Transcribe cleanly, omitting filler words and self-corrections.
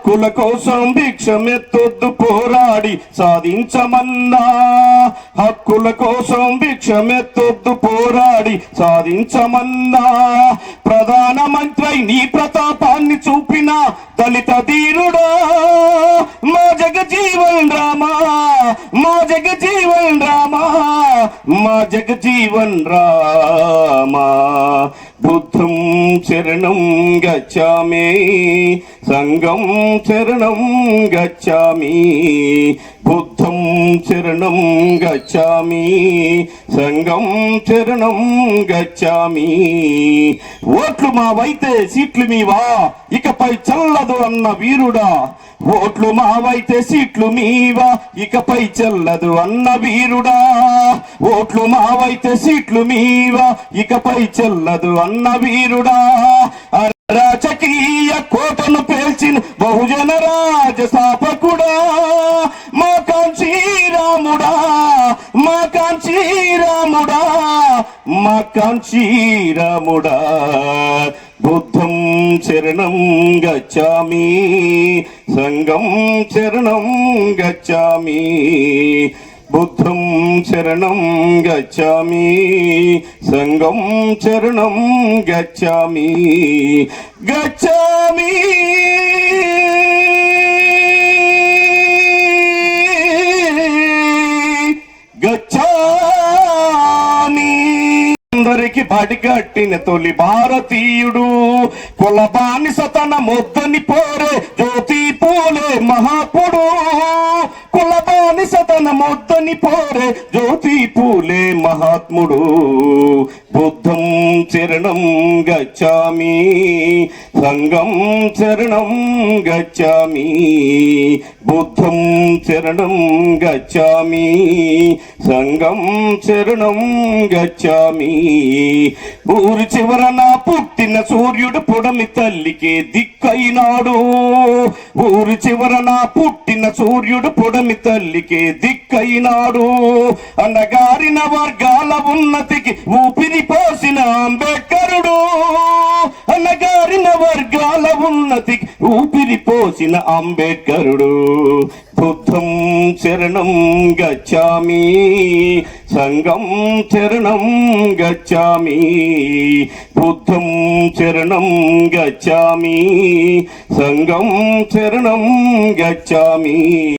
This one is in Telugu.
హక్కుల కోసం భిక్షమెత్తొద్దు పోరాడి సాధించమన్నా. హక్కుల కోసం భిక్షమెత్తొద్దు పోరాడి సాధించమన్నా. ప్రధానమంత్రి నీ ప్రతాపాన్ని చూపిన దళిత ధీరుడా మా జగజీవన్ రామా, మా జగజీవన్ రామా, మా జగజీవన్ రామా. బుద్ధం శరణం గచ్చామి, సంఘం శరణం గచ్చామి. బుద్ధం శరణం గచ్చామి, సంఘం శరణం గచ్చామి. ఓట్లు మావైతే సీట్లు మీవా, ఇకపై చల్లదు అన్న వీరుడా. ఓట్లు మావైతే సీట్లు మీవా, ఇకపై చెల్లదు అన్న వీరుడా. ఓట్లు మావైతే సీట్లు మీవా, ఇకపై చెల్లదు అన్న వీరుడా. రాజకీయ కోటను పేల్చిన బహుజన రాజ స్థాపకుడా, మా కాంక్షీ రాముడా, మా కాంక్షీ రాముడా, మా కాంక్షీ రాముడా. బుద్ధం శరణం గచ్చామి, సంఘం శరణం గచ్చామి. బుద్ధం శరణం గచ్చామి, సంఘం శరణం గచ్చామి. గచ్చామి గచ్చామి. అందరికి బడి కట్టిన తొలి భారతీయుడు, కుల బానిసతన మొద్దని పోరే జ్యోతి పూలే మహాత్ముడు. కుల బానిసతన మొద్దని పోరే జ్యోతి పూలే మహాత్ముడు. బుద్ధం శరణం గచ్చామి, సంఘం శరణం గచ్చామి. బుద్ధం శరణం గచ్చామి, సంఘం శరణం గచ్చామి. ఊరి చివరన పుట్టిన సూర్యుడు పుడమి తల్లికి దిక్కైనాడు. ఊరి చివరన పుట్టిన సూర్యుడు పుడమి తల్లికి దిక్కైనాడు. అన్నగారిన వర్గాల ఉన్నతికి ఊపిరి పోసిన అంబేద్కరుడు. అన్నగారిన వర్గాల ఉన్నతికి ఊపిరి పోసిన అంబేద్కరుడు. బుద్ధం శరణం గచ్చామి, సంఘం శరణం గచ్చామి. బుద్ధం శరణం గచ్చామి, సంఘం శరణం గచ్చామి.